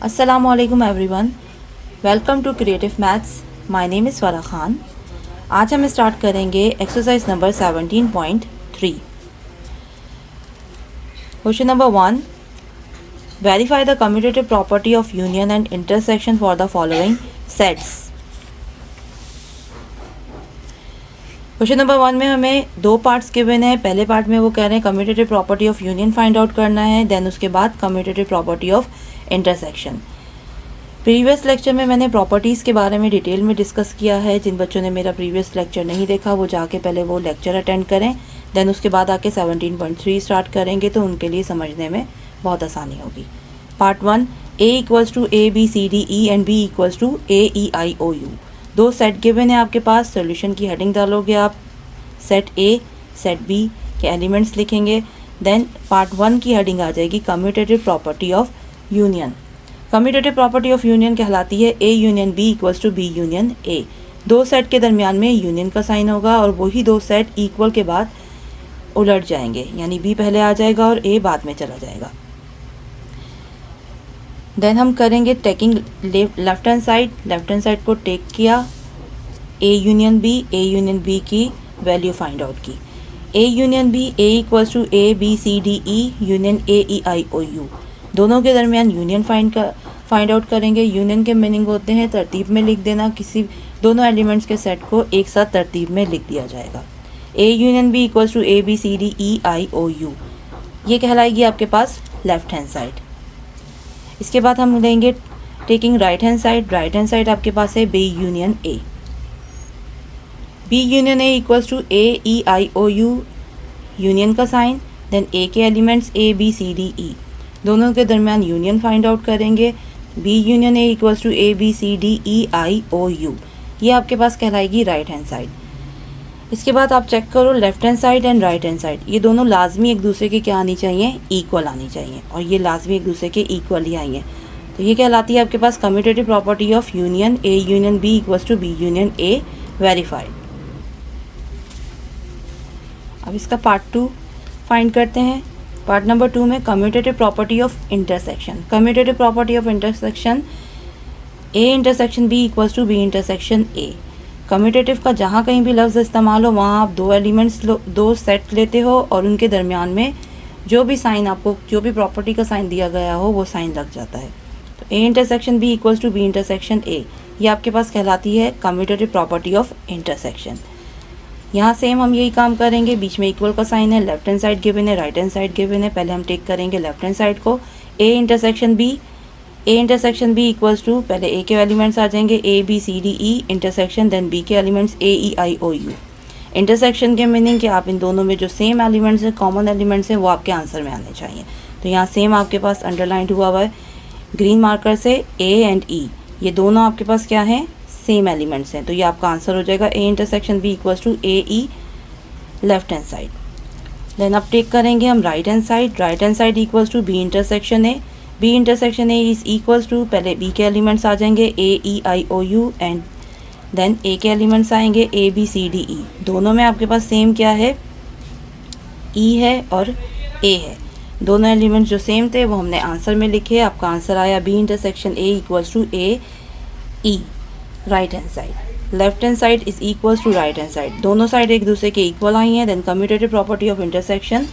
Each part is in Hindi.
अस्सलामुअलैकुम everyone, welcome to creative maths. My name is Farah Khan. आज हम स्टार्ट करेंगे exercise number 17.3। Question number 1, verify the commutative property of union and intersection for the following sets. Question number 1 में हमें दो पार्ट्स गिवन है। पहले पार्ट में वो कह रहे हैं commutative property of union find out करना है, देन उसके बाद commutative property of intersection. Previous lecture में मैंने प्रॉपर्टीज़ के बारे में डिटेल में डिस्कस किया है। जिन बच्चों ने मेरा प्रीवियस लेक्चर नहीं देखा वो जाके पहले वो लेक्चर अटेंड करें, देन उसके बाद आके 17.3 स्टार्ट करेंगे तो उनके लिए समझने में बहुत आसानी होगी। Part 1, A equals to ABCDE and B equals to AEIOU। दो सेट गिवन है आपके पास। सोल्यूशन की हेडिंग डालोगे आप, सेट A सेट B के एलिमेंट्स लिखेंगे। देन पार्ट 1 की हेडिंग आ जाएगी commutative property of union. Commutative property of union कहलाती है A union B equals to B union A। दो सेट के दरमियान में यूनियन का साइन होगा और वही दो सेट इक्वल के बाद उलट जाएंगे, यानी B पहले आ जाएगा और A बाद में चला जाएगा। देन हम करेंगे टेकिंग लेफ्ट हैंड साइड को टेक किया, A यूनियन B की वैल्यू फाइंड आउट की। A union B A equals to ABCDE union AEIOU। दोनों के दरमियान यूनियन फाइंड आउट करेंगे। यूनियन के मीनिंग होते हैं तरतीब में लिख देना, किसी दोनों एलिमेंट्स के सेट को एक साथ तरतीब में लिख दिया जाएगा। A union B equals to ABCDEIOU, ये कहलाएगी आपके पास लेफ्ट हैंड साइड। इसके बाद हम लेंगे टेकिंग राइट हैंड साइड आपके पास है B union A। B union A equals to AEIOU, union का साइन, देन A के एलिमेंट्स ABCDE, दोनों के दरमियान यूनियन फाइंड आउट करेंगे। B union A equals to ABCDEIOU, ये आपके पास कहलाएगी राइट हैंड साइड। इसके बाद आप चेक करो left hand side and right hand side, ये दोनों लाजमी एक दूसरे के क्या आनी चाहिए, इक्वल आनी चाहिए, और ये लाजमी एक दूसरे के इक्वल ही आई हैं। तो ये कहलाती है आपके पास commutative property of union A union B equals to B union A verified. अब इसका पार्ट 2 फाइंड करते हैं। पार्ट नंबर 2 में commutative property of intersection. Commutative property of intersection A intersection B equals to B intersection A। Commutative का जहाँ कहीं भी लफ्ज़ इस्तेमाल हो वहाँ आप दो एलिमेंट्स दो सेट लेते हो और उनके दरमियान में जो भी साइन आपको, जो भी प्रॉपर्टी का साइन दिया गया हो वो साइन लग जाता है। तो A intersection B equals to B intersection A, ये आपके पास कहलाती है कम्यूटेटिव प्रॉपर्टी ऑफ इंटरसेक्शन। यहाँ सेम हम यही काम करेंगे, बीच में इक्वल का साइन है, लेफ्ट हैंड साइड गिवन है, राइट हैंड साइड गिवन है। पहले हम टेक करेंगे लेफ्ट हैंड साइड को। A intersection B equals to, पहले A के एलिमेंट्स आ जाएंगे ABCDE इंटरसेक्शन, देन B के एलिमेंट्स AEIOU। इंटरसेक्शन के मीनिंग कि आप इन दोनों में जो सेम एलिमेंट्स हैं, कॉमन एलिमेंट्स हैं, वो आपके आंसर में आने चाहिए। तो यहाँ सेम आपके पास अंडरलाइंड हुआ है ग्रीन मार्कर से A एंड E, ये दोनों आपके पास क्या हैं, सेम एलिमेंट्स हैं। तो ये आपका आंसर हो जाएगा A intersection B equals to AE left hand side. Then अब टेक करेंगे हम right hand side equals to B intersection A is equals to, पहले B के एलिमेंट्स आ जाएंगे AEIOU एंड देन A के एलिमेंट्स आएंगे ABCDE। दोनों में आपके पास सेम क्या है, E है और A है। दोनों एलिमेंट्स जो सेम थे वो हमने आंसर में लिखे। आपका आंसर आया B intersection A equals to AE right hand side. Left hand side is equals to right hand side, दोनों साइड एक दूसरे के इक्वल आई हैं। Then commutative property of intersection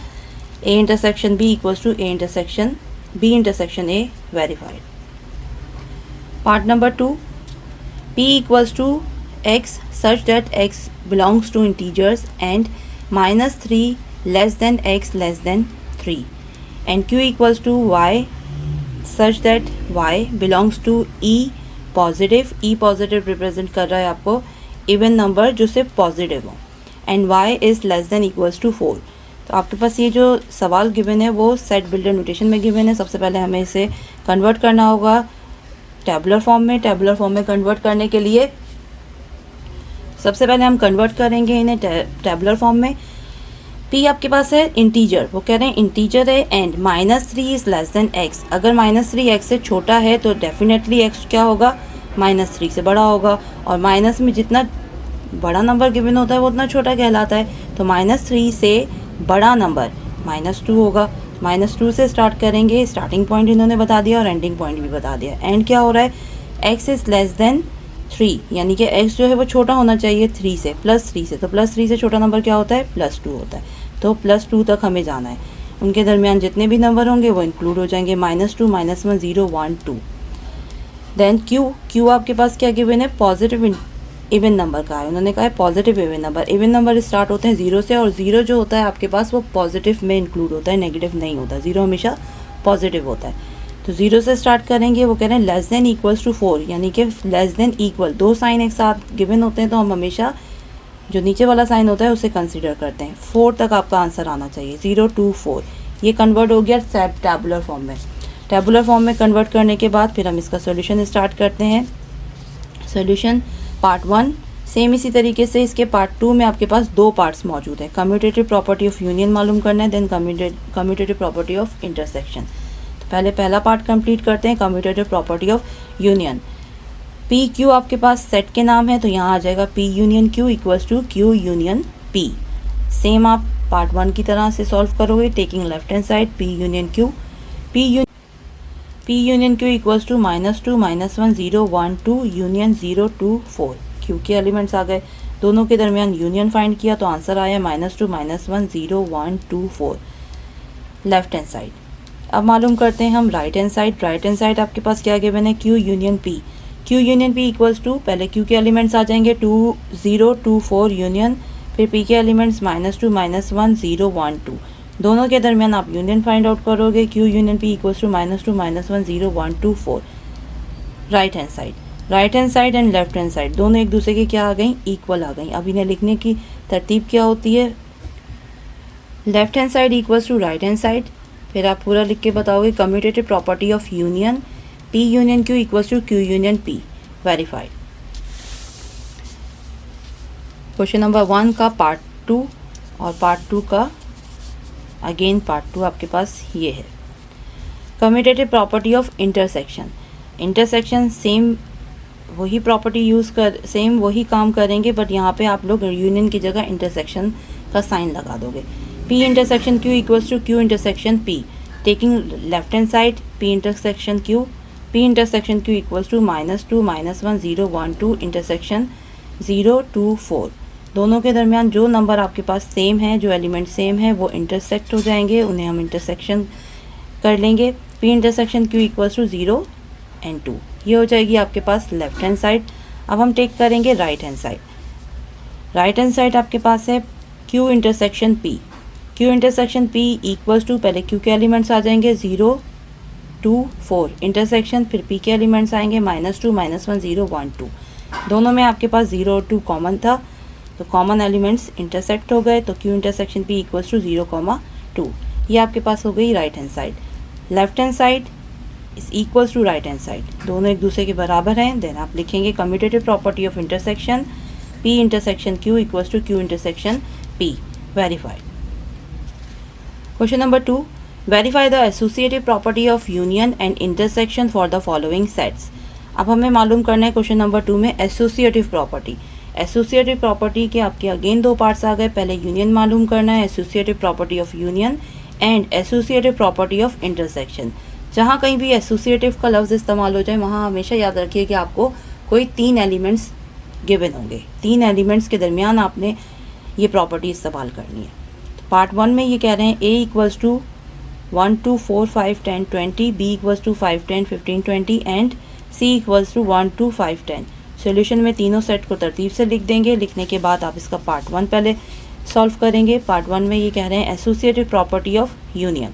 A intersection B equals to A intersection B intersection A verified. Part number 2, P equals to X such that X belongs to integers and -3 less than X less than 3 and Q equals to Y such that Y belongs to E positive represent कर रहा है आपको इवन नंबर जो सिर्फ पॉजिटिव हो, and y is less than equals to 4। तो आपके पास ये जो सवाल गिवन है वो सेट बिल्डर नोटेशन में गिवन है। सबसे पहले हमें इसे कन्वर्ट करना होगा टेबुलर फॉर्म में कन्वर्ट करने के लिए सबसे पहले हम कन्वर्ट करेंगे इन्हें टेबुलर फॉर्म में। P आपके पास है इंटीजर, वो कह रहे हैं इंटीजर है and -3 is less then x। अगर -3 x से छोटा है तो डेफिनेटली x क्या होगा, -3 से बड़ा होगा, और माइनस में जितना बड़ा नंबर गिवन होता है वो उतना छोटा कहलाता है। तो -3 से बड़ा नंबर -2 होगा। -2 से स्टार्ट करेंगे, स्टार्टिंग पॉइंट इन्होंने बता दिया और एंडिंग पॉइंट भी बता दिया। एंड क्या हो रहा है, x इज़ लेस देन 3, यानी कि x जो है वो छोटा होना चाहिए 3 से, +3 से। तो +3 से छोटा नंबर क्या होता है, +2 होता है। तो +2 तक हमें जाना है। उनके दरमियान जितने भी नंबर होंगे वो इंक्लूड हो जाएंगे, -2, -1, 0, 1, 2। देन क्यू आपके पास क्या गिवन है, पॉजिटिव इवन नंबर का है। उन्होंने कहा है पॉजिटिव इवन नंबर स्टार्ट होते हैं 0 से, और 0 जो होता है आपके पास वो पॉजिटिव में इंक्लूड होता है, नेगेटिव नहीं होता। 0 हमेशा पॉजिटिव होता है। तो 0 से स्टार्ट करेंगे, वो कह रहे हैं लेस देन इक्वल्स टू 4, यानी कि लेस देन इक्वल, दो साइन एक साथ गिवन होते हैं तो हम हमेशा जो नीचे वाला साइन होता है उसे कंसीडर करते हैं। 4 तक आपका आंसर आना चाहिए, 0 2 4। ये कन्वर्ट हो गया टैबुलर फॉर्म में। टैबुलर फॉर्म में कन्वर्ट करने के बाद फिर हम इसका सोल्यूशन स्टार्ट करते हैं। सोल्यूशन पार्ट 1 सेम इसी तरीके से, इसके पार्ट 2 में आपके पास दो पार्ट्स मौजूद है। कम्यूटेटिव प्रॉपर्टी ऑफ यूनियन मालूम करना है, then commutative property of intersection. तो पहले पहला पार्ट कंप्लीट करते हैं, commutative property of union. P Q आपके पास सेट के नाम है, तो यहाँ आ जाएगा P union Q equals to Q union P. Same आप पार्ट 1 की तरह से सॉल्व करोगे, taking left hand side P union Q, P union Q equals to -2 -1 0 1 2 union 0 2 4। Q के एलिमेंट्स आ गए, दोनों के दरमियान यूनियन फाइंड किया तो आंसर आया -2 -1 0 1 2 4 लेफ्ट हैंड साइड। अब मालूम करते हैं हम right hand side. Right hand side आपके पास क्या गिवन है, Q union P. Q union P equals to, पहले क्यू के एलिमेंट्स आ जाएंगे 2 0 2 4 यूनियन, फिर पी के एलिमेंट्स -2 -1 0 1 2। दोनों के दरमियान आप यूनियन फाइंड आउट करोगे, Q union P equals to -2 -1 0 1 2 4 right hand side. Right hand side and left hand side दोनों एक दूसरे के क्या आ गई, इक्वल आ गई। अब इन्हें लिखने की तरतीब क्या होती है, left hand side equals to right hand side, फिर आप पूरा लिख के बताओगे commutative property of union, P union Q equals to Q union P, verified. Question number 1 का पार्ट 2 और पार्ट 2 का अगेन पार्ट 2 आपके पास ये है। Commutative property of intersection. Intersection same वही प्रॉपर्टी यूज़ कर, सेम वही काम करेंगे, बट यहाँ पे आप लोग यूनियन की जगह इंटरसेक्शन का साइन लगा दोगे। P intersection Q equals to Q intersection P, taking left hand side P intersection Q equals to -2 -1 0 1 2 intersection 0 2 4। दोनों के दरमियान जो नंबर आपके पास सेम है, जो एलिमेंट सेम है, वो इंटरसेक्ट हो जाएंगे, उन्हें हम इंटरसेक्शन कर लेंगे। P intersection Q equals to 0 and 2, ये हो जाएगी आपके पास लेफ्ट हैंड साइड। अब हम टेक करेंगे right hand side. Right hand side आपके पास है Q intersection P equals to, पहले क्यू के एलिमेंट्स आ जाएंगे 0 2 4 इंटरसेक्शन, फिर पी के एलिमेंट्स आएंगे -2 -1 0 1 2। दोनों में आपके पास 0 और 2 कॉमन था, तो कॉमन एलिमेंट्स इंटरसेक्ट हो गए, तो Q intersection P equals to 0 2। ये आपके पास हो गई right hand side. Left hand side is equals to right hand side, दोनों एक दूसरे के बराबर हैं। देन आप लिखेंगे commutative property of intersection, P intersection Q equals to Q intersection P, verified. Question number 2, verify the associative property of union and intersection for the following sets. अब हमें मालूम करना है क्वेश्चन नंबर 2 में एसोसिएटिव प्रॉपर्टी। एसोसिएटिव प्रॉपर्टी के आपके अगेन दो पार्ट्स आ गए, पहले यूनियन मालूम करना है, associative property of union and associative property of intersection. जहाँ कहीं भी एसोसिएटिव का लफ्ज़ इस्तेमाल हो जाए वहाँ हमेशा याद रखिए कि आपको कोई 3 एलिमेंट्स गिवन होंगे, 3 एलिमेंट्स के दरमियान आपने ये प्रॉपर्टी इस्तेमाल करनी है। तो पार्ट 1 में ये कह रहे हैं A equals to 1 2 4 5 10 20, B equals to 5 10 15 20 and C equals to 1 2 5 10। Solution में तीनों सेट को तरतीब से लिख देंगे। लिखने के बाद आप इसका पार्ट 1 पहले सॉल्व करेंगे। पार्ट 1 में ये कह रहे हैं associative property of union.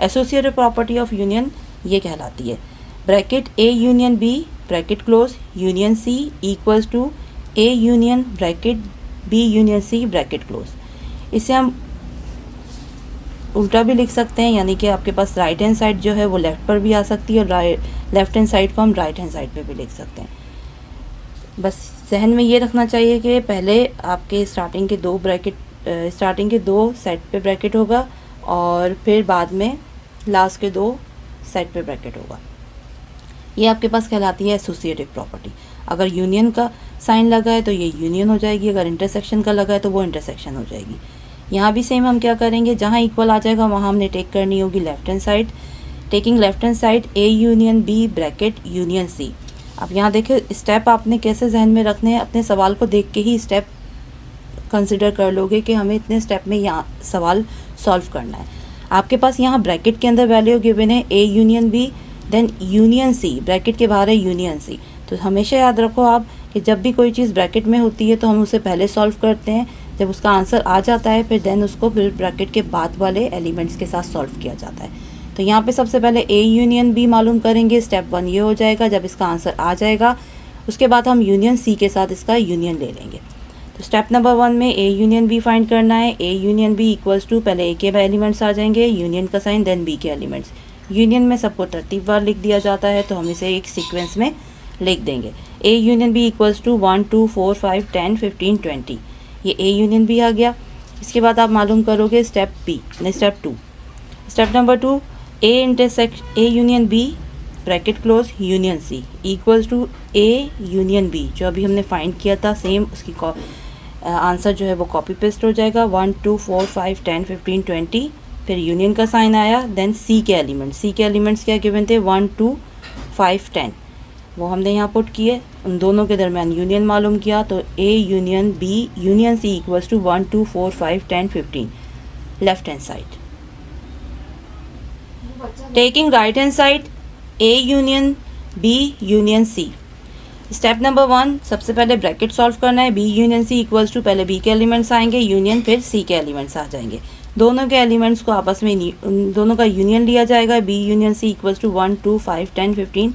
Associative property of union ये कहलाती है bracket A union B bracket close union C equals to A union bracket B union C bracket close. इसे हम उल्टा भी लिख सकते हैं, यानी कि आपके पास राइट हैंड साइड जो है वो लेफ़्ट पर भी आ सकती है और लेफ्ट हैंड साइड को हम राइट हैंड साइड पे भी लिख सकते हैं। बस जहन में ये रखना चाहिए कि पहले आपके स्टार्टिंग के दो सेट पे ब्रैकेट होगा और फिर बाद में लास्ट के 2 सेट पे ब्रैकेट होगा। ये आपके पास कहलाती है एसोसिएटिव प्रॉपर्टी। अगर यूनियन का साइन लगा है तो ये यूनियन हो जाएगी, अगर इंटरसेक्शन का लगा है तो वो इंटरसेक्शन हो जाएगी। यहाँ भी सेम हम क्या करेंगे, जहाँ इक्वल आ जाएगा वहाँ हमने टेक करनी होगी left hand side. Taking left hand side A union B bracket union C। अब यहाँ देखिए स्टेप आपने कैसे जहन में रखने हैं, अपने सवाल को देख के ही स्टेप कंसिडर कर लोगे कि हमें इतने स्टेप में यहाँ सवाल सॉल्व करना है। आपके पास यहाँ ब्रैकेट के अंदर वैल्यू गिवन है A union B, then union C, bracket के बाहर है यूनियन C। तो हमेशा याद रखो आप कि जब भी कोई चीज़ ब्रैकेट में होती है तो हम उसे पहले सॉल्व करते हैं, जब उसका आंसर आ जाता है फिर देन उसको फिर ब्रैकेट के बाद वाले एलिमेंट्स के साथ सॉल्व किया जाता है। तो यहाँ पे सबसे पहले A यूनियन B मालूम करेंगे, स्टेप 1 ये हो जाएगा। जब इसका आंसर आ जाएगा उसके बाद हम यूनियन C के साथ इसका यूनियन ले लेंगे। तो स्टेप नंबर 1 में A यूनियन B फाइंड करना है। A union B equals to, पहले A के एलिमेंट्स आ जाएंगे, यूनियन का साइन, देन B के एलिमेंट्स। यूनियन में सबको तरतीबवार लिख दिया जाता है तो हम इसे एक सीक्वेंस में लिख देंगे। A union B equals to 1 2 4 5 10 15 20, ये A यूनियन B आ गया। इसके बाद आप मालूम करोगे step two. Step number 2, A union B bracket close union C equals to A union B, जो अभी हमने फाइंड किया था सेम उसकी आंसर जो है वो कॉपी पेस्ट हो जाएगा। 1 2 4 5 10 15 20, फिर यूनियन का साइन आया, देन C के एलिमेंट्स क्या गिवन थे 1 2 5 10, वो हमने यहाँ पुट किए। उन दोनों के दरमियान यूनियन मालूम किया तो A union B union C equals to 1 2 4 5 10 15, left hand side. Taking right hand side A union B union C। Step number 1, सबसे पहले ब्रैकेट सॉल्व करना है। B union C equals to, पहले B के एलिमेंट्स आएंगे, यूनियन, फिर C के एलिमेंट्स आ जाएंगे। दोनों के एलिमेंट्स को आपस में दोनों का यूनियन लिया जाएगा। B union C equals to 1 2 5 10 15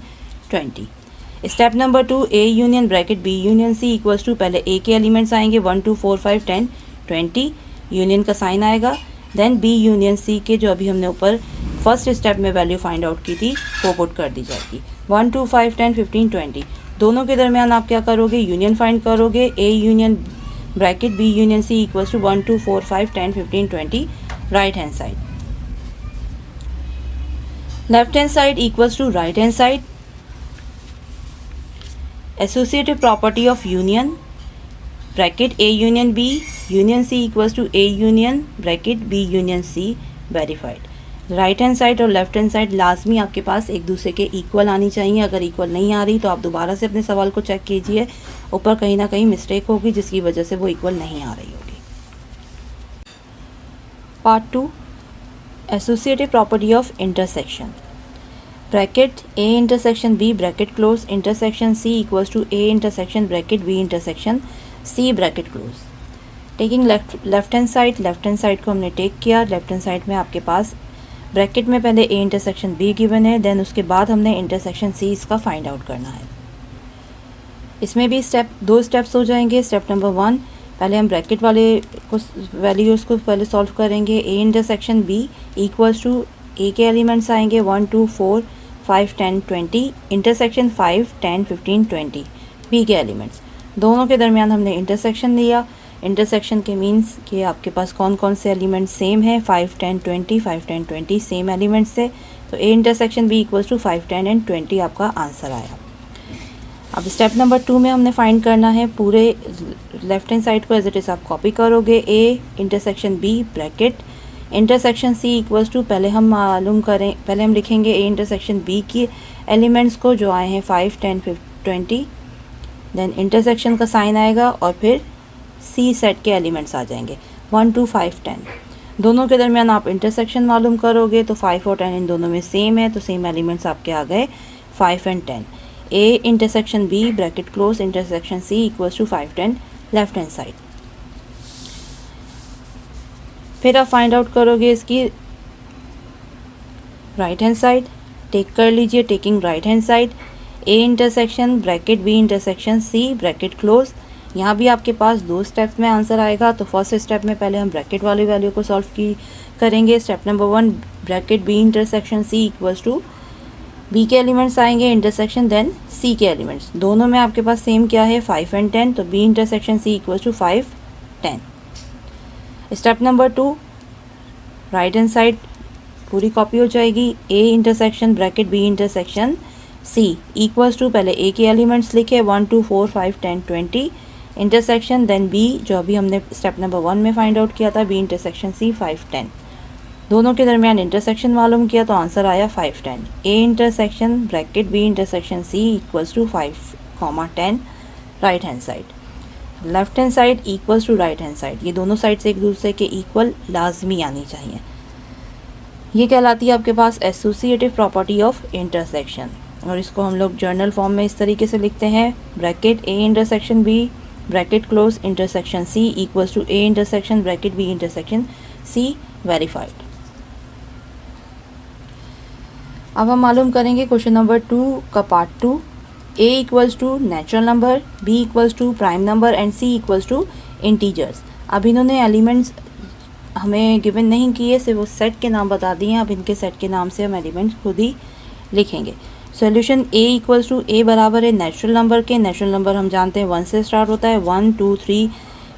20। Step number 2, A union bracket B union C equals to, पहले A के एलिमेंट्स आएंगे 1 2 4 5 10 20, यूनियन का साइन आएगा, देन B यूनियन C के जो अभी हमने ऊपर फर्स्ट स्टेप में वैल्यू फाइंड आउट की थी वो पुट कर दी जाएगी। 1 2 5 10 15 20, दोनों के दरमियान आप क्या करोगे, यूनियन फाइंड करोगे। A union bracket B union C equals to 1 2 4 5 10 15 20, right hand side. Left hand side equals to right hand side. Associative property of union bracket A union B union C equals to A union bracket B union C, verified. Right hand side और लेफ्ट हैंड साइड लाजमी आपके पास एक दूसरे के इक्वल आनी चाहिए। अगर इक्वल नहीं आ रही तो आप दोबारा से अपने सवाल को चेक कीजिए, ऊपर कहीं ना कहीं मिस्टेक होगी जिसकी वजह से वो इक्वल नहीं आ रही होगी। Part 2, associative property of intersection bracket A intersection B bracket close intersection C equals to A intersection bracket B intersection C bracket close. Taking left hand side को हमने टेक किया। लेफ्ट हैंड साइड में आपके पास ब्रैकेट में पहले A इंटरसेक्शन B गिवन है, देन उसके बाद हमने इंटरसेक्शन C इसका फाइंड आउट करना है। इसमें भी दो स्टेप्स हो जाएंगे। स्टेप नंबर 1, पहले हम ब्रैकेट वाले को वैल्यूज़ को पहले सॉल्व करेंगे। A intersection B equals to, A के एलिमेंट्स आएंगे 1 2 4 5 10 20, इंटरसेक्शन 5 10 15 20, B के एलिमेंट्स। दोनों के दरमियान हमने इंटरसेक्शन लिया। इंटरसेक्शन के मीन्स कि आपके पास कौन कौन से एलिमेंट्स सेम हैं, 5 10 20 5 10 20 सेम एलिमेंट्स से, तो A intersection B equals to 5 10 and 20 आपका आंसर आया। अब स्टेप नंबर 2 में हमने फाइंड करना है पूरे लेफ्ट हैंड साइड को एज इट इज़ आप कॉपी करोगे। A intersection B bracket intersection C equals to, पहले हम लिखेंगे A इंटरसेक्शन B की एलिमेंट्स को जो आए हैं 5 10 20, देन इंटरसेक्शन का साइन आएगा और फिर C सेट के एलिमेंट्स आ जाएंगे 1 2 5 10। दोनों के दरमियान आप इंटरसेक्शन मालूम करोगे तो 5 और 10 इन दोनों में सेम है, तो सेम एलिमेंट्स आपके आ गए 5 and 10। A intersection B bracket close intersection C equals to 5 10, left hand side. फिर आप फाइंड आउट करोगे इसकी राइट हैंड साइड। टेक कर लीजिए, taking right hand side A intersection bracket B intersection C bracket close. यहाँ भी आपके पास दो स्टेप्स में आंसर आएगा। तो फर्स्ट स्टेप में पहले हम ब्रैकेट वाली वैल्यू को सॉल्व करेंगे। Step number 1, bracket B intersection C equals to, B के एलिमेंट्स आएंगे इंटरसेक्शन देन C के एलिमेंट्स। दोनों में आपके पास सेम क्या है 5 एंड 10, तो B intersection C equals to 5 10। Step number 2, right hand side पूरी कॉपी हो जाएगी। A intersection bracket B intersection C equals to, पहले A के एलिमेंट्स लिखे 1 2 4 5 10 20, इंटरसेक्शन देन बी, जो अभी हमने स्टेप नंबर 1 में फाइंड आउट किया था, बी इंटरसेक्शन सी 5 10, दोनों के दरमियान इंटरसेक्शन मालूम किया तो आंसर आया 5 10। A intersection bracket B intersection C equals to 5 10 right hand side, left hand side equals to right hand side, ये दोनों साइड्स एक दूसरे के इक्वल लाजमी आनी चाहिए। ये कहलाती है आपके पास एसोसिएटिव प्रॉपर्टी ऑफ इंटरसेक्शन, और इसको हम लोग जर्नल फॉर्म में इस तरीके से लिखते हैं, bracket A intersection B bracket close intersection C equals to A intersection bracket B intersection C verified. अब हम मालूम करेंगे क्वेश्चन नंबर 2 का part 2। A equals to natural number, B equals to prime number and C equals to integers. अब इन्होंने एलिमेंट्स हमें गिवन नहीं किए, सिर्फ वो सेट के नाम बता दिए हैं। अब इनके सेट के नाम से हम एलिमेंट्स खुद ही लिखेंगे। सॉल्यूशन ए इक्वल्स टू ए बराबर है नेचुरल नंबर के, नेचुरल नंबर हम जानते हैं 1 से स्टार्ट होता है, 1 2 3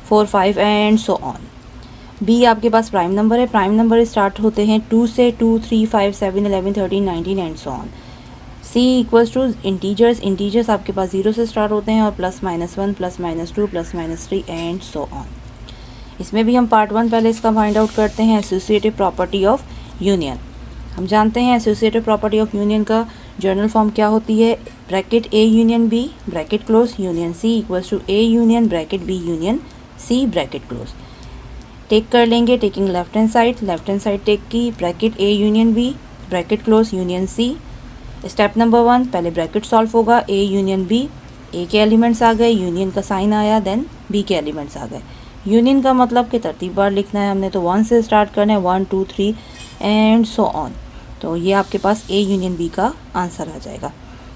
4 5 एंड सो ऑन। बी आपके पास प्राइम नंबर है, प्राइम नंबर स्टार्ट होते हैं 2 से, 2 3 5 7 11 13 19 and so on. C equals to integers, integers आपके पास 0 से स्टार्ट होते हैं और +-1 +-2 +-3 एंड सो ऑन। इसमें भी हम पार्ट 1 पहले इसका फाइंड आउट करते हैं, एसोसिएटिव प्रॉपर्टी ऑफ यूनियन। हम जानते हैं एसोसिएटिव प्रॉपर्टी ऑफ यूनियन का जर्नल फॉर्म क्या होती है, bracket A union B bracket close union C equals to A union bracket B union C bracket close. Take कर लेंगे, taking left hand side take की, bracket A union B bracket close union C. Step number 1 पहले ब्रैकेट सॉल्व होगा, ए यूनियन बी, ए के एलिमेंट्स आ गए, यूनियन का साइन आया, देन बी के एलिमेंट्स आ गए। यूनियन का मतलब कि तरतीब बार लिखना है हमने, तो 1 से स्टार्ट करना है, 1 2 3 एंड सो ऑन। तो ये आपके पास ए यूनियन बी का आंसर आ जाएगा,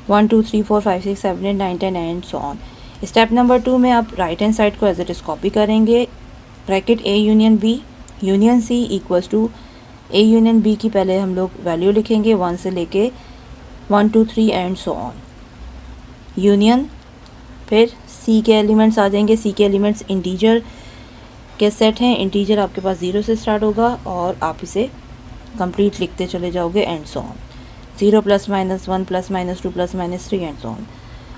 1 2 3 4 5 6 7 8 9 10 and so on. Step number 2 में आप राइट हैंड साइड को एज इट इज कॉपी करेंगे, bracket A union B union C equals to A union B की पहले हम लोग वैल्यू लिखेंगे 1 से लेके 1 2 3 एंड सो ऑन, यूनियन, फिर सी के एलिमेंट्स आ जाएंगे, सी के एलिमेंट्स इंटीजर के सेट हैं, इंटीजर आपके पास 0 से स्टार्ट होगा और आप इसे कंप्लीट लिखते चले जाओगे and so on, 0 +-1 +-2 +-3 and so on.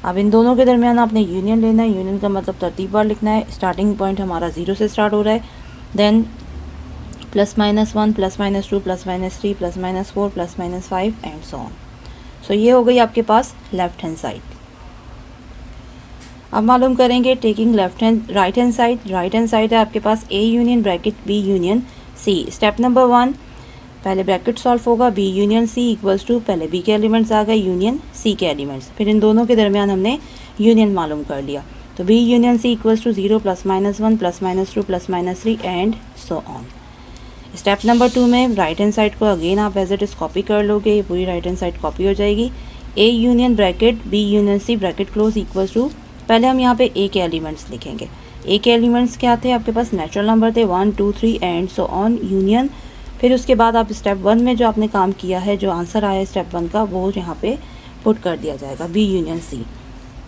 अब इन दोनों के दरमियान आपने यूनियन लेना है, यूनियन का मतलब तरतीब बार लिखना है। स्टार्टिंग पॉइंट हमारा 0 से स्टार्ट हो रहा है, देन +-1 +-2 +-3 +-4 +-5 एंड सो ऑन। सो ये हो गई आपके पास लेफ्ट हैंड साइड। अब मालूम करेंगे टेकिंग राइट हैंड साइड है आपके पास A union bracket B union C. Step number 1 पहले ब्रैकेट सॉल्व होगा, B union C equals to पहले बी के एलिमेंट्स आ गए, यूनियन सी के एलिमेंट्स, फिर इन दोनों के दरमियान हमने यूनियन मालूम कर लिया, तो B union C equals to 0 +-1 +-2 +-3 and so on. Step number 2 में राइट हैंड साइड को अगेन आप एज इट इज कॉपी कर लोगे, ये पूरी राइट हैंड साइड कॉपी हो जाएगी। A union bracket B union C bracket close equals to, पहले हम यहाँ पे ए के एलिमेंट्स लिखेंगे। ए के एलिमेंट्स क्या थे आपके पास, नेचुरल नंबर थे 1 2 3 एंड सो ऑन, यूनियन, फिर उसके बाद आप स्टेप 1 में जो आपने काम किया है, जो आंसर आया है स्टेप 1 का, वो यहाँ पे पुट कर दिया जाएगा, बी यूनियन सी।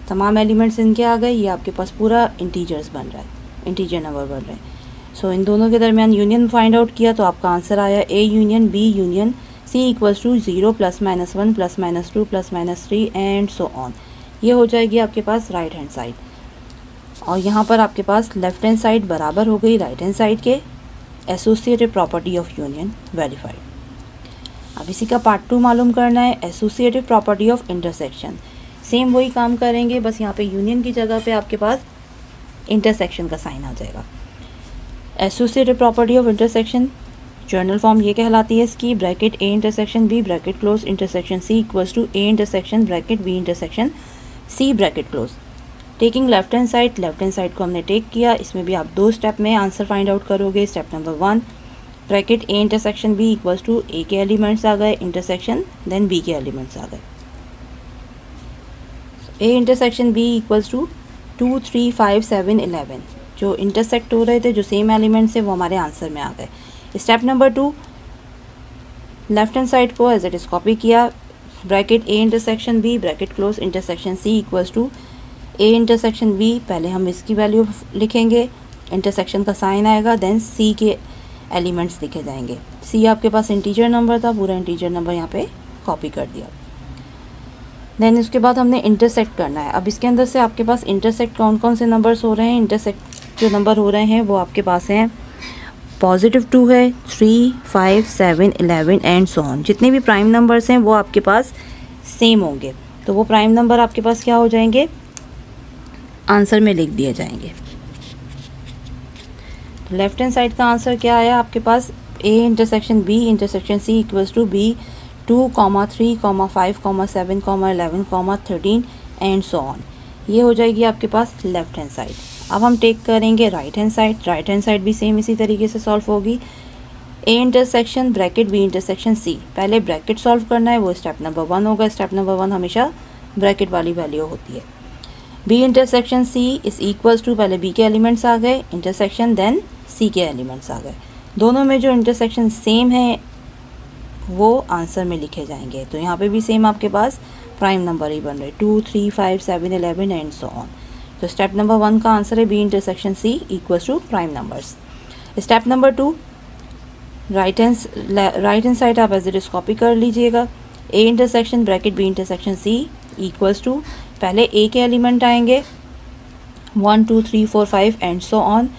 तमाम एलिमेंट्स इनके आ गए, ये आपके पास पूरा इंटीजर्स बन रहा है, इंटीजर नंबर बन रहे हैं। सो इन दोनों के दरमियान यूनियन फाइंड आउट किया तो आपका आंसर आया A union B union C equals to 0 +-1 +-2 +-3 and so on. ये हो जाएगी आपके पास राइट हैंड साइड, और यहाँ पर आपके पास लेफ्ट हैंड साइड बराबर हो गई राइट हैंड साइड के, associative property of union verified. अब इसी का पार्ट 2 मालूम करना है, associative property of intersection. Same वही काम करेंगे, बस यहाँ पे यूनियन की जगह पे आपके पास इंटरसेक्शन का साइन आ जाएगा। Associative property of intersection general form ये कहलाती है इसकी, bracket A intersection B bracket close intersection C equals to A intersection bracket B intersection C bracket close. Taking left hand side को हमने टेक किया, इसमें भी आप 2 स्टेप में आंसर फाइंड आउट करोगे। Step number 1 bracket A intersection B equals to A के एलिमेंट्स आ गए, इंटरसेक्शन देन बी के एलिमेंट्स आ गए, A intersection B equals to 2 3 5 7 11, जो इंटरसेक्ट हो रहे थे, जो सेम एलिमेंट्स है, वो हमारे आंसर में आ गए। Step number 2 left hand side को एज इट इज कॉपी किया, bracket A intersection B bracket close intersection C equals to A intersection B, पहले हम इसकी वैल्यू लिखेंगे, इंटरसेक्शन का साइन आएगा, देन सी के एलिमेंट्स लिखे जाएंगे। सी आपके पास इंटीजर नंबर था, पूरा इंटीजर नंबर यहाँ पे कॉपी कर दिया। देन उसके बाद हमने इंटरसेक्ट करना है। अब इसके अंदर से आपके पास इंटरसेक्ट कौन कौन से नंबर्स हो रहे हैं, इंटरसेक्ट जो नंबर हो रहे हैं वो आपके पास हैं +2 है, 3, 5, 7, 11 एंड सो ऑन। जितने भी प्राइम नंबर्स हैं वो आपके पास सेम होंगे, तो वो प्राइम नंबर आपके पास क्या हो जाएंगे, आंसर में लिख दिए जाएंगे। तो लेफ्ट हैंड साइड का आंसर क्या आया आपके पास, A intersection B intersection C equals to B 2, 3, 5, 7, 11, 13 and so on. ये हो जाएगी आपके पास लेफ्ट हैंड साइड। अब हम टेक करेंगे right hand side. Right hand side भी सेम इसी तरीके से सॉल्व होगी। A intersection bracket B intersection C, पहले ब्रैकेट सॉल्व करना है, वो स्टेप नंबर 1 होगा। स्टेप नंबर 1 हमेशा ब्रैकेट वाली वैल्यू होती है। B intersection C is equals to, पहले B के एलिमेंट्स आ गए, इंटरसेक्शन देन C के एलिमेंट्स आ गए। दोनों में जो इंटरसेक्शन सेम है वो आंसर में लिखे जाएंगे। तो यहाँ पे भी सेम आपके पास प्राइम नंबर ही बन रहे, 2, 3, 5, 7, 11 एंड सो ऑन। तो स्टेप नंबर 1 का आंसर है B intersection C equals to prime numbers. Step number 2, right hand side आप एज इट इज कॉपी कर लीजिएगा। A intersection bracket B intersection C equals to, पहले A के एलिमेंट आएंगे 1, 2, 3, 4, 5 and so on,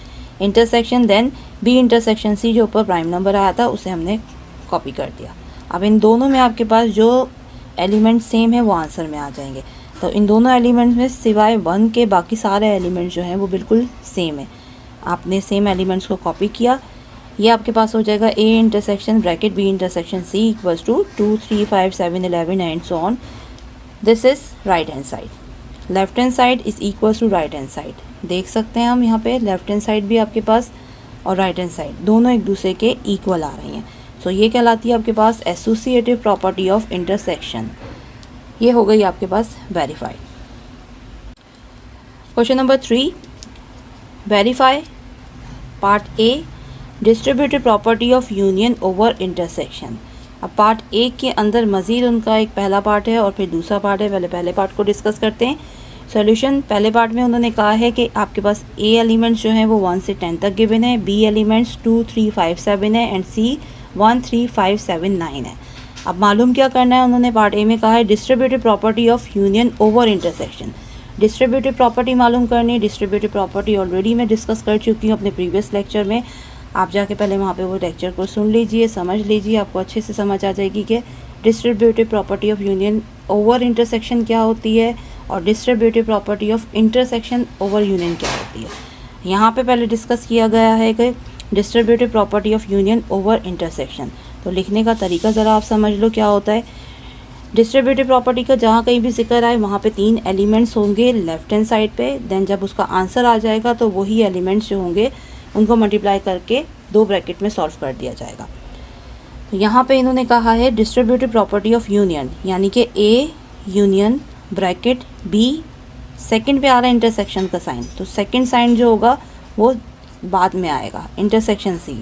intersection then B intersection C, जो ऊपर प्राइम नंबर आया था उसे हमने कॉपी कर दिया। अब इन दोनों में आपके पास जो एलिमेंट सेम है वो आंसर में आ जाएंगे। तो इन दोनों एलिमेंट्स में सिवाय 1 के बाकी सारे एलिमेंट्स जो हैं वो बिल्कुल सेम है। आपने सेम एलिमेंट्स को कॉपी किया, ये आपके पास हो जाएगा A intersection bracket B intersection C equals to 2, 3, 5, 7, 11 and so on. This is right hand side. Left hand side is equals to right hand side. देख सकते हैं हम यहाँ पे लेफ्ट हैंड साइड भी आपके पास और राइट हैंड साइड दोनों एक दूसरे के इक्वल आ रही हैं। सो ये कहलाती है आपके पास एसोसिएटिव प्रॉपर्टी ऑफ इंटरसेक्शन। ये हो गई आपके पास verify. Question number 3, verify part A, distributive property of union over intersection. अब पार्ट ए के अंदर मज़ीद उनका एक पहला पार्ट है और फिर दूसरा पार्ट है। पहले पार्ट को डिस्कस करते हैं। सॉल्यूशन, पहले पार्ट में उन्होंने कहा है कि आपके पास ए एलिमेंट्स जो हैं वो 1 से 10 तक गिवन है, बी एलिमेंट्स 2, 3, 5, 7 है एंड सी 1, 3, 5, 7, 9 है। अब मालूम क्या करना है, उन्होंने पार्ट ए में कहा है distributive property of union over intersection. Distributive property मालूम करनी है। डिस्ट्रीब्यूटिव प्रॉपर्टी ऑलरेडी मैं डिस्कस कर चुकी हूँ अपने प्रीवियस लेक्चर में। आप जाके पहले वहाँ पे वो लेक्चर को सुन लीजिए, समझ लीजिए, आपको अच्छे से समझ आ जाएगी कि distributive property of union over intersection क्या होती है और distributive property of intersection over union क्या होती है। यहाँ पे पहले डिस्कस किया गया है कि distributive property of union over intersection. तो लिखने का तरीका ज़रा आप समझ लो क्या होता है। डिस्ट्रीब्यूटिव प्रॉपर्टी का जहाँ कहीं भी जिक्र आए वहाँ पे 3 एलिमेंट्स होंगे लेफ्ट हैंड साइड पे। देन जब उसका आंसर आ जाएगा तो वही एलिमेंट्स जो होंगे उनको मल्टीप्लाई करके 2 ब्रैकेट में सॉल्व कर दिया जाएगा। तो यहाँ पे इन्होंने कहा है डिस्ट्रीब्यूटिव प्रॉपर्टी ऑफ यूनियन, यानी कि A union bracket B, second पे आ रहा है इंटरसेक्शन का साइन, तो सेकंड साइन जो होगा वो बाद में आएगा। इंटरसेक्शन सी,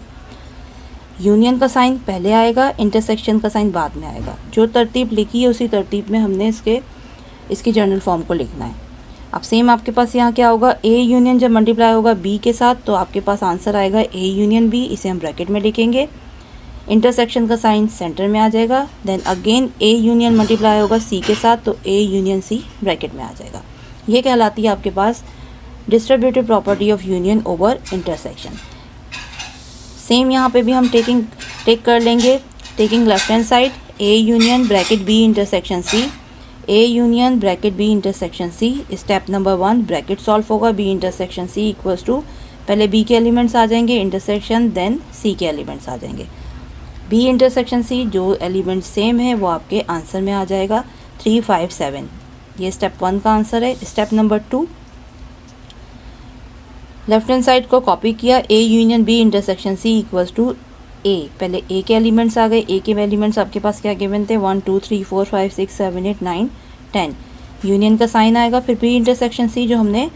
यूनियन का साइन पहले आएगा, इंटरसेक्शन का साइन बाद में आएगा। जो तरतीब लिखी है उसी तरतीब में हमने इसकी जर्नल फॉर्म को लिखना है। अब सेम आपके पास यहाँ क्या होगा, ए यूनियन जब मल्टीप्लाई होगा बी के साथ तो आपके पास आंसर आएगा ए यूनियन बी, इसे हम ब्रैकेट में लिखेंगे। इंटरसेक्शन का साइन सेंटर में आ जाएगा। Then again A union multiply होगा सी के साथ तो ए यूनियन सी ब्रैकेट में आ जाएगा। ये कहलाती है आपके पास distributive property of union over intersection. Same यहाँ पे भी हम टेक कर लेंगे। Taking left hand side, A union bracket B intersection C, A union bracket B intersection C. Step number 1 bracket solve होगा, B intersection C equals to, पहले बी के एलिमेंट्स आ जाएंगे, इंटरसेक्शन देन सी के एलिमेंट्स आ जाएंगे। बी इंटरसेक्शन सी जो एलिमेंट सेम है वो आपके आंसर में आ जाएगा 3, 5, 7। ये स्टेप 1 का आंसर है। Step number 2, left hand side को कॉपी किया, A union B intersection C equals to A, पहले ए के एलिमेंट्स आ गए। ए के एलिमेंट्स आपके पास क्या गिवन थे, 1, 2, 3, 4, 5, 6, 7, 8, 9, 10। यूनियन का साइन आएगा, फिर बी इंटरसेक्शन सी जो हमने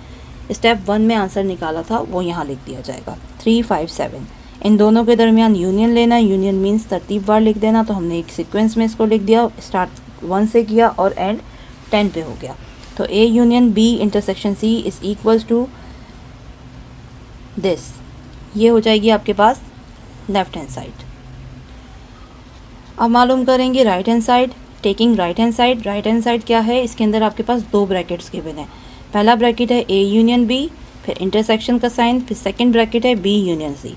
स्टेप 1 में आंसर निकाला था वो यहाँ लिख दिया जाएगा 3, 5, 7। इन दोनों के दरमियान यूनियन लेना, यूनियन मीन्स तरतीब वार लिख देना। तो हमने एक सीक्वेंस में इसको लिख दिया, स्टार्ट 1 से किया और एंड 10 पे हो गया। तो A union B intersection C is equals to this. ये हो जाएगी आपके पास लेफ्ट हैंड साइड। अब मालूम करेंगे right hand side. Taking right hand side क्या है, इसके अंदर आपके पास दो ब्रैकेट्स गिवन है। पहला ब्रैकेट है ए यूनियन बी, फिर इंटरसेक्शन का साइन, फिर सेकंड ब्रैकेट है बी यूनियन सी।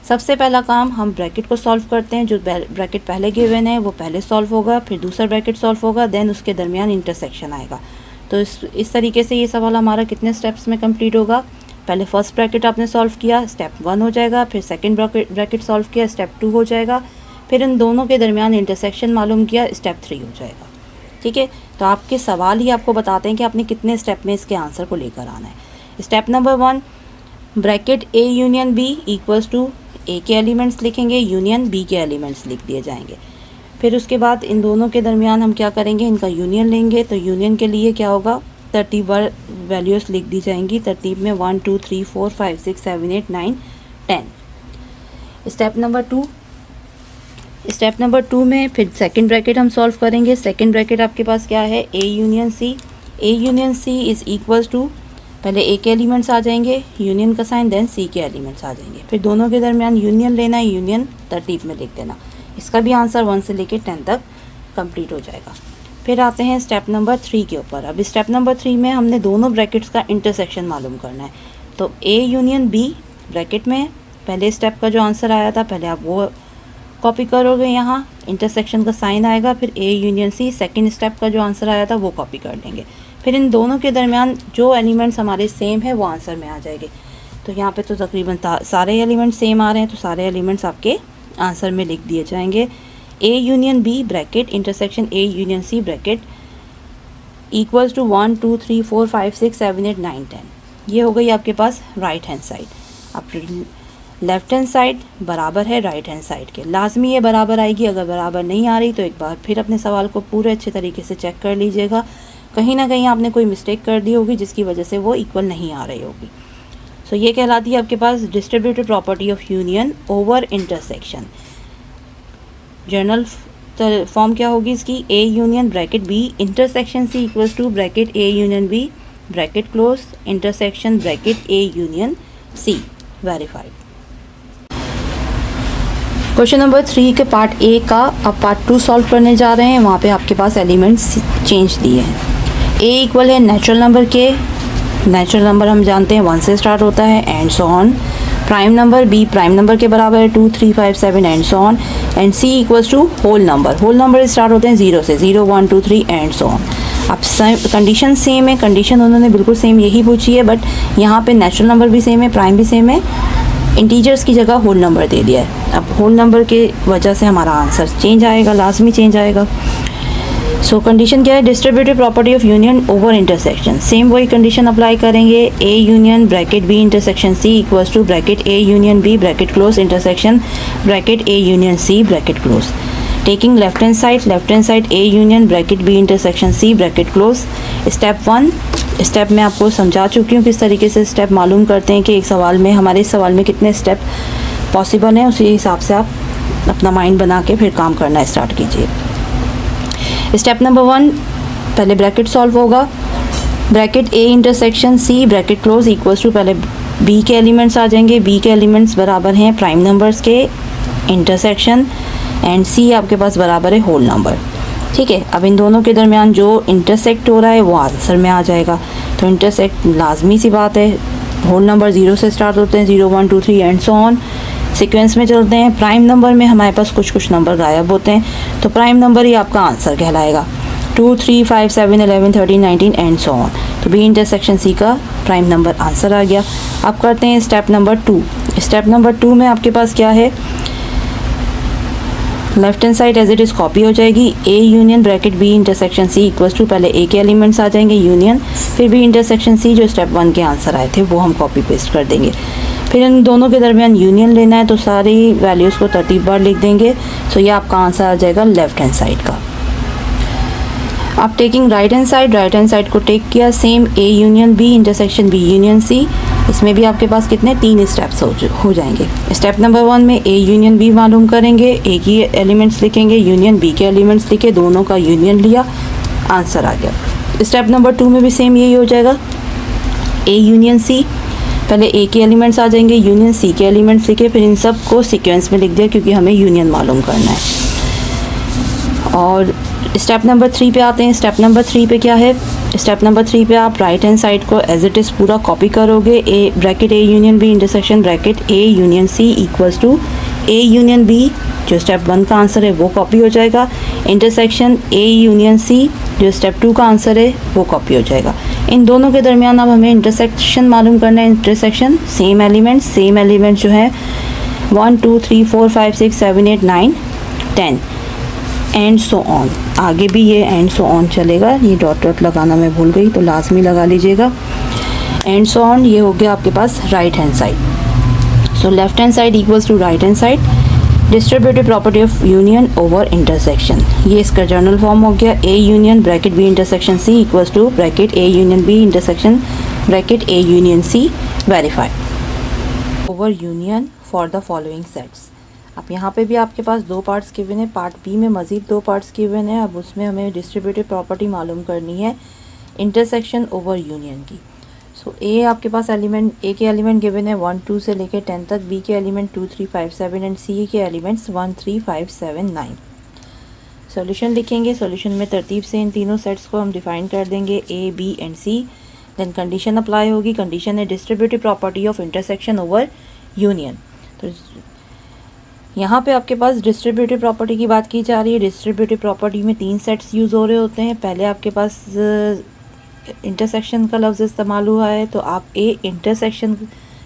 सबसे पहला काम हम ब्रैकेट को सॉल्व करते हैं। जो ब्रैकेट पहले गिवन है वो पहले सॉल्व होगा, फिर दूसरा ब्रैकेट सॉल्व होगा, देन उसके दरमियान इंटरसेक्शन आएगा। तो इस तरीके से ये सवाल हमारा कितने स्टेप्स में कंप्लीट होगा। पहले फर्स्ट ब्रैकेट आपने सॉल्व किया, स्टेप 1 हो जाएगा, फिर सेकंड ब्रैकेट सॉल्व किया, स्टेप 2 हो जाएगा, फिर इन दोनों के दरमियान इंटरसेक्शन मालूम किया, स्टेप 3 हो जाएगा। ठीक है, तो आपके सवाल ही आपको बताते हैं कि आपने कितने स्टेप में इसके आंसर को लेकर आना है। Step number 1, bracket A union B equals to A के एलिमेंट्स लिखेंगे, यूनियन बी के एलिमेंट्स लिख दिए जाएंगे। फिर उसके बाद इन दोनों के दरमियान हम क्या करेंगे, इनका यूनियन लेंगे। तो यूनियन के लिए क्या होगा, तरतीबवार वैल्यूज़ लिख दी जाएंगी, तरतीब में 1 2 3 4 5 6 7 8 9 10। स्टेप नंबर 2 में फिर सेकंड ब्रैकेट हम सॉल्व करेंगे। सेकंड ब्रैकेट आपके पास क्या है, A union C is equals to, पहले ए के एलिमेंट्स आ जाएंगे, यूनियन का साइन, देन सी के एलिमेंट्स आ जाएंगे। फिर दोनों के दरमियान यूनियन लेना है, यूनियन तरतीब में लिख देना। इसका भी आंसर 1 से लेकर 10 तक कंप्लीट हो जाएगा। फिर आते हैं स्टेप नंबर 3 के ऊपर। अब स्टेप नंबर 3 में हमने दोनों ब्रैकेट्स का इंटरसेक्शन मालूम करना है। तो ए यूनियन बी ब्रैकेट में पहले स्टेप का जो आंसर आया था पहले आप वो कॉपी करोगे, यहाँ इंटरसेक्शन का साइन आएगा, फिर A union C second step का जो आंसर आया था वो कॉपी कर लेंगे। फिर इन दोनों के दरमियान जो एलिमेंट्स हमारे सेम है वो आंसर में आ जाएंगे। तो यहाँ पे तो तकरीबन सारे एलिमेंट्स सेम आ रहे हैं, तो सारे एलिमेंट्स आपके आंसर में लिख दिए जाएंगे। A union B bracket intersection A union C bracket equals to 1 2 3 4 5 6 7 8 9 10। ये हो गई आपके पास राइट हैंड साइड। अब लेफ्ट हैंड साइड बराबर है राइट हैंड साइड के, लाजमी ये बराबर आएगी। अगर बराबर नहीं आ रही तो एक बार फिर अपने सवाल को पूरे अच्छे तरीके से चेक कर लीजिएगा, कहीं ना कहीं आपने कोई मिस्टेक कर दी होगी जिसकी वजह से वो इक्वल नहीं आ रही होगी। सो ये कहलाती है आपके पास distributive property of union over intersection. General form क्या होगी इसकी, A union bracket B intersection C equals to bracket A union B bracket close intersection bracket A union C. Verified. Question number 3 के पार्ट ए का अब पार्ट 2 सॉल्व करने जा रहे हैं। वहाँ पे आपके पास एलिमेंट्स चेंज दिए हैं। ए इक्वल है नेचुरल नंबर के, नेचुरल नंबर हम जानते हैं 1 से स्टार्ट होता है, and so on. Prime number B prime number के बराबर है 2 3 5 7 and so on. And C equals to whole number start होते हैं 0 से, 0 1 2 3 एंड सो ऑन। अब कंडीशन सेम है, कंडीशन उन्होंने बिल्कुल सेम यही पूछी है, बट यहाँ पे नेचुरल नंबर भी सेम है, प्राइम भी सेम है, इंटीजर्स की जगह होल नंबर दे दिया है। अब होल नंबर के वजह से हमारा आंसर चेंज आएगा, लाजमी चेंज आएगा। सो कंडीशन क्या है, distributive property of union over intersection. Same वही कंडीशन अप्लाई करेंगे। A union bracket B intersection C equals to bracket A union B bracket close intersection bracket A union C bracket close. Taking left hand side A union bracket B intersection C bracket close. Step 1 step मैं आपको समझा चुकी हूँ किस तरीके से स्टेप मालूम करते हैं कि एक सवाल में, हमारे इस सवाल में कितने स्टेप पॉसिबल हैं, उसी हिसाब से आप अपना माइंड बना के फिर काम करना स्टार्ट कीजिए। स्टेप नंबर 1 पहले ब्रैकेट सॉल्व होगा, bracket A intersection C bracket close equals to, पहले बी के एलिमेंट्स आ जाएंगे, बी के एलिमेंट्स बराबर हैं प्राइम नंबर्स के इंटरसेक्शन, एंड सी आपके पास बराबर है होल नंबर। ठीक है, अब इन दोनों के दरमियान जो इंटरसेक्ट हो रहा है वो आंसर में आ जाएगा। तो इंटरसेक्ट लाजमी सी बात है, होल नंबर 0 से स्टार्ट होते हैं, 0 1 2 3 एंड सो ऑन, सीक्वेंस में चलते हैं। प्राइम नंबर में हमारे पास कुछ नंबर गायब होते हैं, तो प्राइम नंबर ही आपका आंसर कहलाएगा। 2 3 5 7 11 13 19 एंड सो ऑन। तो बी इंटरसेक्शन सी का प्राइम नंबर आंसर आ गया। अब करते हैं स्टेप नंबर 2। स्टेप नंबर 2 में आपके पास क्या है, left hand side as it is copy हो जाएगी। A union bracket B intersection C equals to, पहले ए के एलिमेंट्स आ जाएंगे यूनियन, फिर बी इंटरसेक्शन सी जो स्टेप 1 के आंसर आए थे वो हम कॉपी पेस्ट कर देंगे। फिर इन दोनों के दरमियान यूनियन लेना है, तो सारी वैल्यूज़ को तरतीबवार लिख देंगे। सो ये आपका आंसर आ जाएगा लेफ्ट हैंड साइड का। अब टेकिंग राइट हैंड साइड को टेक किया, same A union B intersection B union C. इसमें भी आपके पास कितने 3 स्टेप्स हो जाएंगे। स्टेप नंबर 1 में ए यूनियन बी मालूम करेंगे, ए की एलिमेंट्स लिखेंगे, यूनियन बी के एलिमेंट्स लिखे, दोनों का यूनियन लिया, आंसर आ गया। स्टेप नंबर 2 में भी सेम यही हो जाएगा, ए यूनियन सी, पहले ए के एलिमेंट्स आ जाएंगे, यूनियन सी के एलिमेंट्स लिखे, फिर इन सब को सीक्वेंस में लिख दिया क्योंकि हमें यूनियन मालूम करना है। और स्टेप नंबर 3 पे आते हैं। स्टेप नंबर 3 पे क्या है? स्टेप नंबर 3 पे आप राइट हैंड साइड को एज इट इज़ पूरा कॉपी करोगे। A bracket A union B intersection bracket A union C equals to A union B, जो स्टेप 1 का आंसर है वो कॉपी हो जाएगा, इंटरसेक्शन ए यूनियन सी जो स्टेप 2 का आंसर है वो कॉपी हो जाएगा। इन दोनों के दरमियान अब हमें इंटरसेक्शन मालूम करना है। इंटरसेक्शन सेम एलिमेंट जो है 1 2 3 4 5 6 7 8 9 10 एंड सो ऑन। आगे भी ये एंड सो ऑन चलेगा। ये डॉट लगाना मैं भूल गई तो लाजमी लगा लीजिएगा। एंड सो ऑन ये हो गया आपके पास right hand side. So left hand side equals to right hand side, distributive property of union over intersection. ये इसका जर्नल फॉर्म हो गया। A union bracket B intersection C equals to bracket A union B intersection bracket A union C verified over union for the following sets. अब यहाँ पे भी आपके पास 2 पार्ट्स गिवन है। पार्ट बी में मज़ीद 2 पार्ट्स गिवन है। अब उसमें हमें डिस्ट्रीब्यूटिव प्रॉपर्टी मालूम करनी है इंटरसेक्शन ओवर यूनियन की। सो ए आपके पास एलिमेंट, ए के एलिमेंट गिवन है 1 2 से लेकर 10 तक, बी के एलिमेंट 2 3 5 7 एंड सी के एलिमेंट्स 1 3 5 7 9। सॉल्यूशन लिखेंगे। सॉल्यूशन में तरतीब से इन तीनों सेट्स को हम डिफाइन कर देंगे, A B and C. Then condition apply होगी। कंडीशन है distributive property of intersection over union. तो यहाँ पे आपके पास डिस्ट्रीब्यूटिव प्रॉपर्टी की बात की जा रही है। डिस्ट्रीब्यूटिव प्रॉपर्टी में 3 सेट्स यूज़ हो रहे होते हैं। पहले आपके पास इंटरसेक्शन का लफ्ज़ इस्तेमाल हुआ है तो आप ए इंटरसेक्शन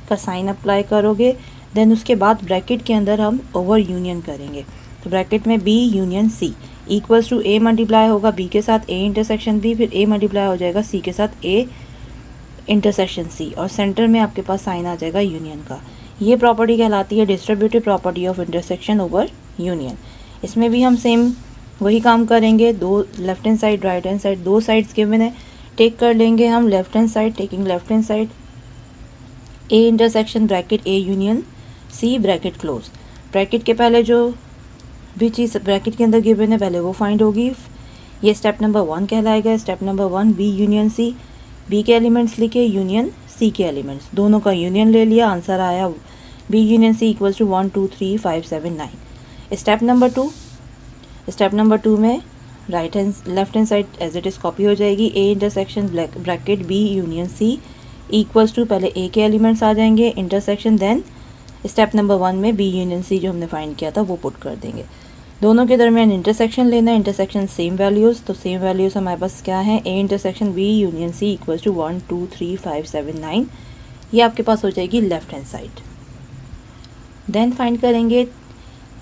का साइन अप्लाई करोगे। देन उसके बाद ब्रैकेट के अंदर हम ओवर यूनियन करेंगे। तो ब्रैकेट में B union C equals to A multiply होगा बी के साथ ए इंटरसेक्शन बी, फिर ए मल्टीप्लाई हो जाएगा सी के साथ ए इंटरसेक्शन सी, और सेंटर में आपके पास साइन आ जाएगा यूनियन का। ये प्रॉपर्टी कहलाती है distributive property of intersection over union. इसमें भी हम सेम वही काम करेंगे। 2 left hand side right hand side 2 sides given है। टेक कर लेंगे हम left hand side. Taking left hand side A intersection bracket A union C bracket close. Bracket के पहले जो भी चीज़ ब्रैकेट के अंदर गिवन है पहले वो फाइंड होगी। ये स्टेप नंबर 1 कहलाएगा। Step number 1 B union C, B के एलिमेंट्स लिखे यूनियन सी के एलिमेंट्स, दोनों का यूनियन ले लिया। आंसर आया B union C equals to 1 2 3 5 7 9। Step number 2, step number 2 में right hand left hand side as it is copy हो जाएगी। A intersection bracket B union C equals to पहले ए के एलिमेंट्स आ जाएंगे इंटरसेक्शन, देन स्टेप नंबर 1 में बी यूनियन सी जो हमने फाइंड किया था वो पुट कर देंगे। दोनों के दरमियान इंटरसेक्शन लेना है। इंटरसेक्शन सेम वैल्यूज़, तो सेम वैल्यूज़ हमारे पास क्या है? A intersection B union C equals to 1 2 3 5 7 9। ये आपके पास हो जाएगी left hand side. Then find करेंगे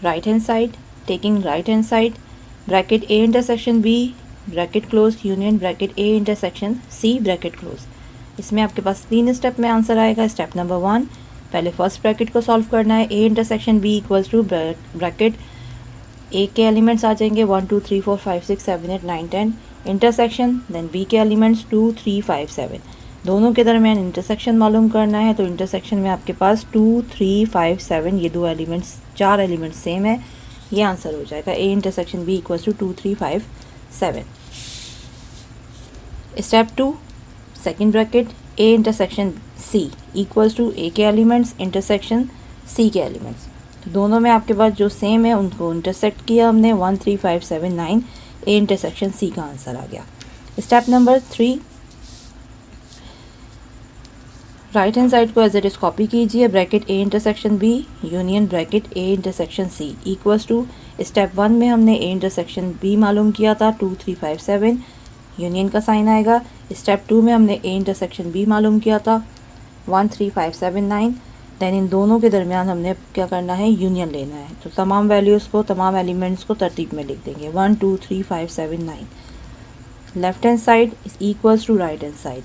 right hand side. Taking right hand side bracket A intersection B bracket close union bracket A intersection C bracket close. इसमें आपके पास 3 स्टेप में आंसर आएगा। स्टेप नंबर 1 पहले फर्स्ट ब्रैकेट को सॉल्व करना है। A intersection B equals to bracket A के एलिमेंट्स आ जाएंगे 1 2 3 4 5 6 7 8 9 10 इंटरसेक्शन, देन बी के एलिमेंट्स 2 3 5 7। दोनों के दरमियान इंटरसेक्शन मालूम करना है। तो इंटरसेक्शन में आपके पास 2 3 5 7 ये 2 एलिमेंट्स 4 एलिमेंट्स सेम है। ये आंसर हो जाएगा A intersection B equals to 2 3 5 7। Step 2 second bracket A intersection C equals to A के एलिमेंट्स इंटरसेक्शन सी के एलिमेंट्स। तो दोनों में आपके पास जो सेम है उनको इंटरसेक्ट किया हमने 1 3 5 7 9। ए इंटरसेक्शन सी का आंसर आ गया। Step number 3 right hand side को एज इट इज़ कॉपी कीजिए। Bracket A intersection B union bracket A intersection C equals to step 1 में हमने ए इंटरसेक्शन बी मालूम किया था 2 3 5 7 यूनियन का साइन आएगा। स्टेप 2 में हमने ए इंटरसेक्शन बी मालूम किया था 1 3 5 7 9। देन इन दोनों के दरमियान हमने क्या करना है? यूनियन लेना है। तो तमाम वैल्यूज़ को तमाम एलिमेंट्स को तरतीब में लिख देंगे 1 2 3 5 7 9। Left hand side is equals to right hand side.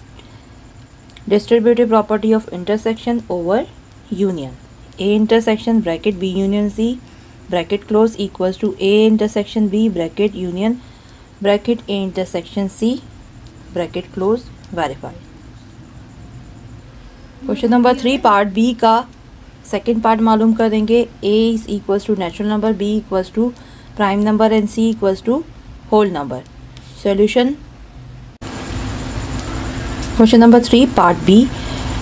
Distributive property of intersection over union A intersection bracket B union C bracket close equals to A intersection B bracket union bracket A intersection C bracket close verified. Question number 3 part B का सेकेंड पार्ट मालूम कर देंगे। A is equals to natural number, B equals to prime number and C equals to whole number. Solution question number 3 part B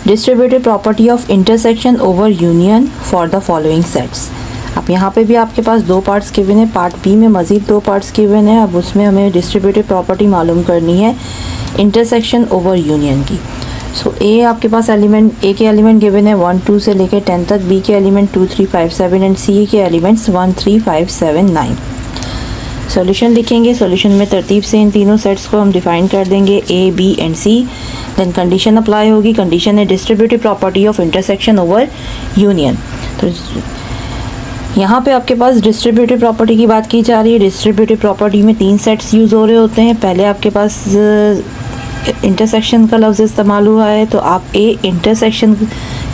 distributive property of intersection over union for the following sets. अब यहाँ पे भी आपके पास दो पार्ट्स गिवन है, पार्ट बी में मज़ीद दो पार्ट्स गिवन है। अब उसमें हमें डिस्ट्रीब्यूटिव प्रॉपर्टी मालूम करनी है इंटरसेक्शन ओवर यूनियन की। सो ए आपके पास एलिमेंट, ए के एलिमेंट गिवन है 1 2 से लेकर 10 तक, बी के एलिमेंट 2 3 5 7 एंड सी के एलिमेंट्स 1 3 5 7 9। सॉल्यूशन लिखेंगे, सॉल्यूशन में तरतीब से इन तीनों सेट्स को हम डिफाइन कर देंगे A B and C. Then condition apply होगी, कंडीशन है distributive property of intersection over union. तो यहाँ पे आपके पास डिस्ट्रीब्यूटिव प्रॉपर्टी की बात की जा रही है। डिस्ट्रीब्यूटिव प्रॉपर्टी में तीन सेट्स यूज़ हो रहे होते हैं। पहले आपके पास इंटरसेक्शन का लफ्ज़ इस्तेमाल हुआ है, तो आप ए इंटरसेक्शन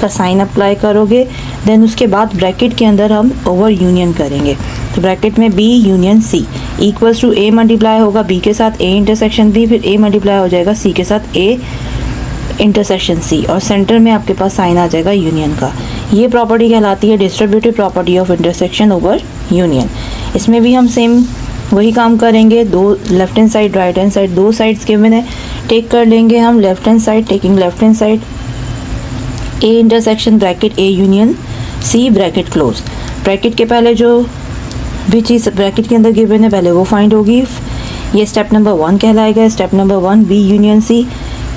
का साइन अप्लाई करोगे, देन उसके बाद ब्रैकेट के अंदर हम ओवर यूनियन करेंगे। तो ब्रैकेट में B union C equals to A multiply होगा बी के साथ ए इंटरसेक्शन बी, फिर ए मल्टीप्लाई हो जाएगा सी के साथ ए इंटरसेक्शन सी, और सेंटर में आपके पास साइन आ जाएगा यूनियन का। ये प्रॉपर्टी कहलाती है distributive property of intersection over union. इसमें भी हम सेम वही काम करेंगे, दो left hand side right hand side दो साइड्स गिवन है, टेक कर लेंगे हम left hand side, taking left hand side A intersection bracket A union C bracket close. Bracket के पहले जो भी चीज़ ब्रैकेट के अंदर गिवन है पहले वो फाइंड होगी। ये स्टेप नंबर 1 कहलाएगा। Step number 1 B union C,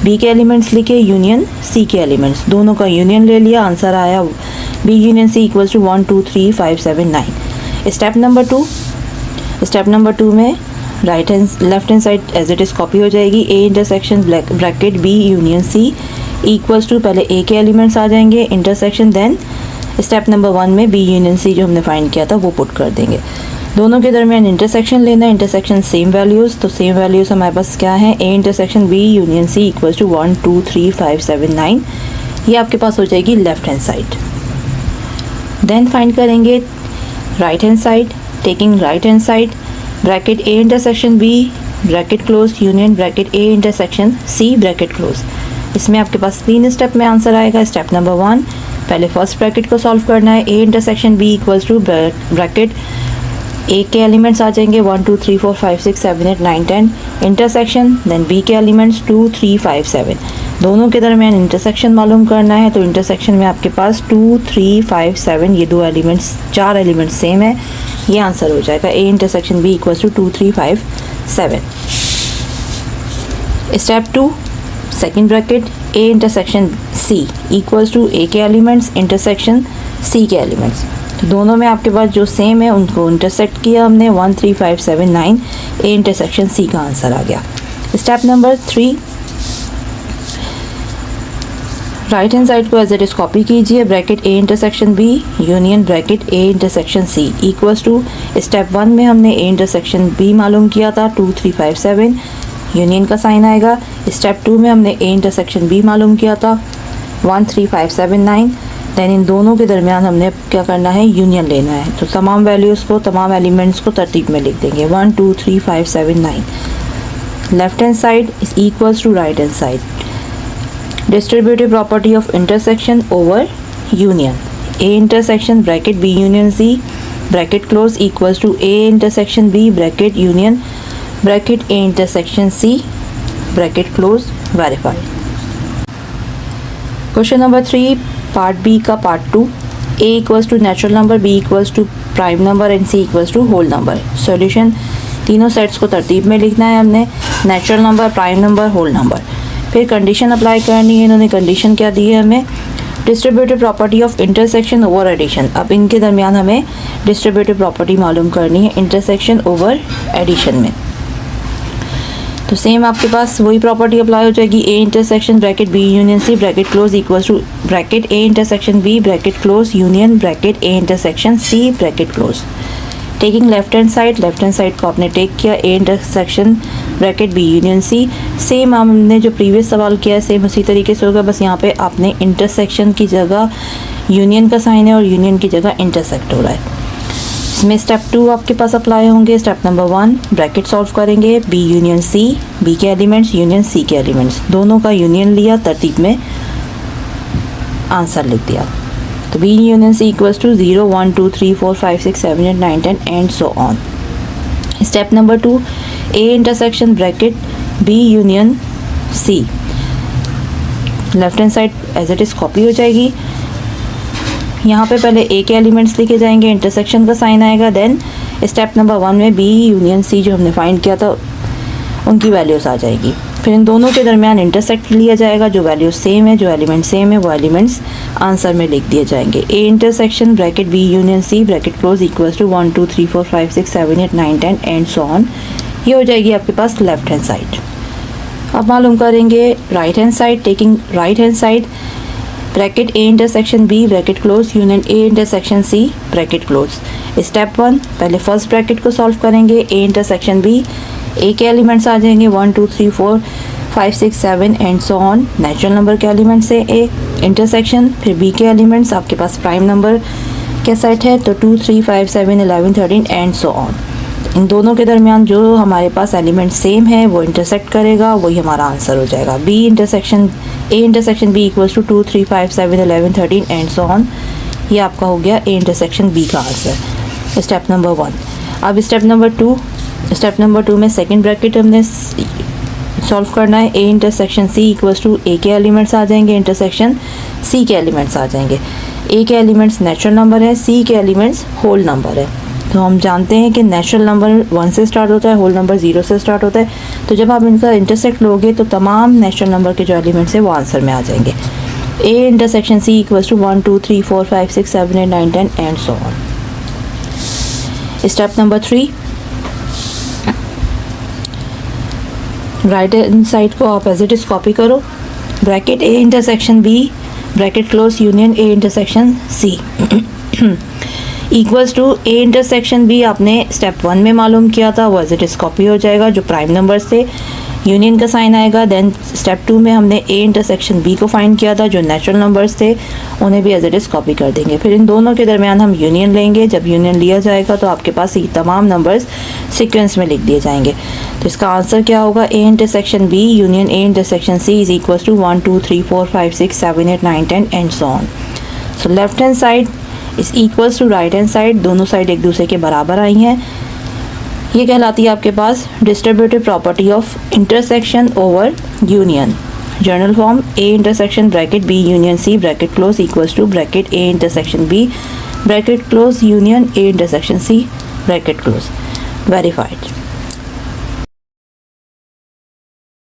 B के एलिमेंट्स लिखे यूनियन सी के एलिमेंट्स, दोनों का यूनियन ले लिया, आंसर आया B union C equals to 1 2 3 5 7 9। Step number 2 में right hand left hand side as it is copy हो जाएगी, A intersection bracket B union C equals to पहले ए के एलिमेंट्स आ जाएंगे इंटरसेक्शन, देन स्टेप नंबर 1 में बी यूनियन सी जो हमने फाइंड किया था वो पुट कर देंगे। दोनों के दरमियान इंटरसेक्शन लेना है, इंटरसेक्शन सेम वैल्यूज़, तो सेम वैल्यूज़ हमारे पास क्या है, A intersection B union C equals to 1 2 3 5 7 9। ये आपके पास हो जाएगी left hand side. Then find करेंगे right hand side, taking right hand side bracket A intersection B bracket close union bracket A intersection C bracket close. इसमें आपके पास 3 स्टेप में आंसर आएगा। स्टेप नंबर 1 पहले फर्स्ट ब्रैकेट को सॉल्व करना है, A intersection B equals to bracket A के एलिमेंट्स आ जाएंगे 1 2 3 4 5 6 7 8 9 10 इंटरसेक्शन, देन बी के एलिमेंट्स 2 3 5 7, दोनों के दरमियान इंटरसेक्शन मालूम करना है। तो इंटरसेक्शन में आपके पास 2 3 5 7 ये दो एलिमेंट्स, चार एलिमेंट्स सेम है, ये आंसर हो जाएगा A intersection B equals to 2 3 5 7। Step 2 second bracket A intersection C equals to A के एलिमेंट्स इंटरसेक्शन सी के एलिमेंट्स, तो दोनों में आपके पास जो सेम है उनको इंटरसेक्ट किया हमने 1 3 5 7 9, ए इंटरसेक्शन सी का आंसर आ गया। Step number 3 right hand side को एज इट इज कॉपी कीजिए, bracket A intersection B union bracket A intersection C equals to step 1 में हमने ए इंटरसेक्शन बी मालूम किया था 2 3 5 7, यूनियन का साइन आएगा। स्टेप 2 में हमने ए इंटरसेक्शन बी मालूम किया था 1 3 5 7 9, देन इन दोनों के दरमियान हमने क्या करना है, यूनियन लेना है। तो तमाम वैल्यूज़ को, तमाम एलिमेंट्स को तरतीब में लिख देंगे 1 2 3 5 7 9। Left hand side is equals to right hand side, distributive property of intersection over union, A intersection bracket B union C bracket close equals to A intersection B bracket union bracket A intersection C bracket close verify. Question number 3 part B का part 2, A equals to natural number, B equals to prime number and C equals to whole number. Solution तीनों सेट्स को तरतीब में लिखना है हमने, natural number, prime number, whole number. फिर कंडीशन अप्लाई करनी है। इन्होंने कंडीशन क्या दी है हमें, distributive property of intersection over addition. अब इनके दरमियान हमें डिस्ट्रीब्यूटिव प्रॉपर्टी मालूम करनी है इंटरसेक्शन ओवर एडिशन में। तो सेम आपके पास वही प्रॉपर्टी अप्लाई हो जाएगी, A intersection bracket B union C bracket close equals to bracket A intersection B bracket close union bracket A intersection C bracket close. Taking left hand side को आपने टेक किया, A intersection bracket B union C, same हमने जो प्रीवियस सवाल किया है सेम उसी तरीके से होगा, बस यहाँ पे आपने इंटरसेक्शन की जगह यूनियन का साइन है और यूनियन की जगह इंटरसेक्ट हो रहा है। इसमें स्टेप 2 आपके पास अप्लाई होंगे। स्टेप नंबर 1 ब्रैकेट सॉल्व करेंगे, बी यूनियन सी, बी के एलिमेंट्स यूनियन सी के एलिमेंट्स, दोनों का यूनियन लिया, तरतीब में आंसर लिख दिया। तो B union C equals to 0 1 2 3 4 5 6 7 8 9 10 and so on. Step number 2 A intersection bracket B union C, left hand side as it is copy हो जाएगी, यहाँ पे पहले ए के एलिमेंट्स लिखे जाएंगे, इंटरसेक्शन का साइन आएगा, देन स्टेप नंबर 1 में बी यूनियन सी जो हमने फाइंड किया था उनकी वैल्यूज़ आ जाएगी। फिर इन दोनों के दरमियान इंटरसेक्ट लिया जाएगा, जो वैल्यूज सेम है, जो एलिमेंट सेम है, वो एलिमेंट्स आंसर में लिख दिए जाएंगे। A intersection bracket B union C bracket close equals to 1 2 3 4 5 6 7 8 9 10 and so on. ये हो जाएगी आपके पास लेफ्ट हैंड साइड। अब मालूम करेंगे right hand side. Taking right hand side bracket A intersection B bracket close union A intersection C bracket close. Step 1 पहले फर्स्ट ब्रैकेट को सॉल्व करेंगे। ए इंटरसेक्शन बी, ए के एलिमेंट्स आ जाएंगे 1 2 3 4 5 6 7 and so on. Natural number के एलिमेंट्स है ए इंटरसेक्शन, फिर बी के एलिमेंट्स आपके पास प्राइम नंबर के सेट है तो 2 3 5 7 11 13 एंड सो ऑन। इन दोनों के दरमियान जो हमारे पास एलिमेंट सेम है वो इंटरसेक्ट करेगा, वही हमारा आंसर हो जाएगा। B intersection A intersection B equals to 2 3 5 7 11 13 and so on. ये आपका हो गया ए इंटरसेक्शन बी का आंसर, स्टेप नंबर 1। अब स्टेप नंबर 2 में सेकंड ब्रैकेट हमने सॉल्व करना है। A intersection C equals to A के एलिमेंट्स आ जाएंगे, इंटरसेक्शन सी के एलिमेंट्स आ जाएंगे। ए के एलिमेंट्स नेचुरल नंबर है, सी के एलिमेंट्स होल नंबर है। तो हम जानते हैं कि नेचुरल नंबर 1 से स्टार्ट होता है, होल नंबर 0 से स्टार्ट होता है। तो जब आप इनका इंटरसेक्ट लोगे तो तमाम नेचुरल नंबर के जो एलिमेंट्स हैं वो आंसर में आ जाएंगे। A intersection C equals to 1 2 3 4 5 6 7 8 9 10 and so on. Step number 3, right hand side को आप एज इट इज कॉपी करो। Bracket A intersection B bracket close union A intersection C equals to A intersection B आपने स्टेप 1 में मालूम किया था, वो एज इट इज कॉपी हो जाएगा, जो प्राइम नंबर्स थे, यूनियन का साइन आएगा। देन स्टेप 2 में हमने ए इंटरसेक्शन बी को फाइंड किया था, जो नेचुरल नंबर्स थे, उन्हें भी एज इट इज कॉपी कर देंगे। फिर इन दोनों के दरमियान हम यूनियन लेंगे। जब यूनियन लिया जाएगा तो आपके पास ये तमाम नंबर्स सीक्वेंस में लिख दिए जाएंगे। तो इसका आंसर क्या होगा? A intersection B union A intersection C is equal to 1 2 3 4 5 6 7 8 9 10 and so on. So left hand side is equals to right hand side, दोनों साइड एक दूसरे के बराबर आई हैं। ये कहलाती है आपके पास distributive property of intersection over union. General form A intersection bracket B union C bracket close equals to bracket A intersection B bracket close union A intersection C bracket close. Verified.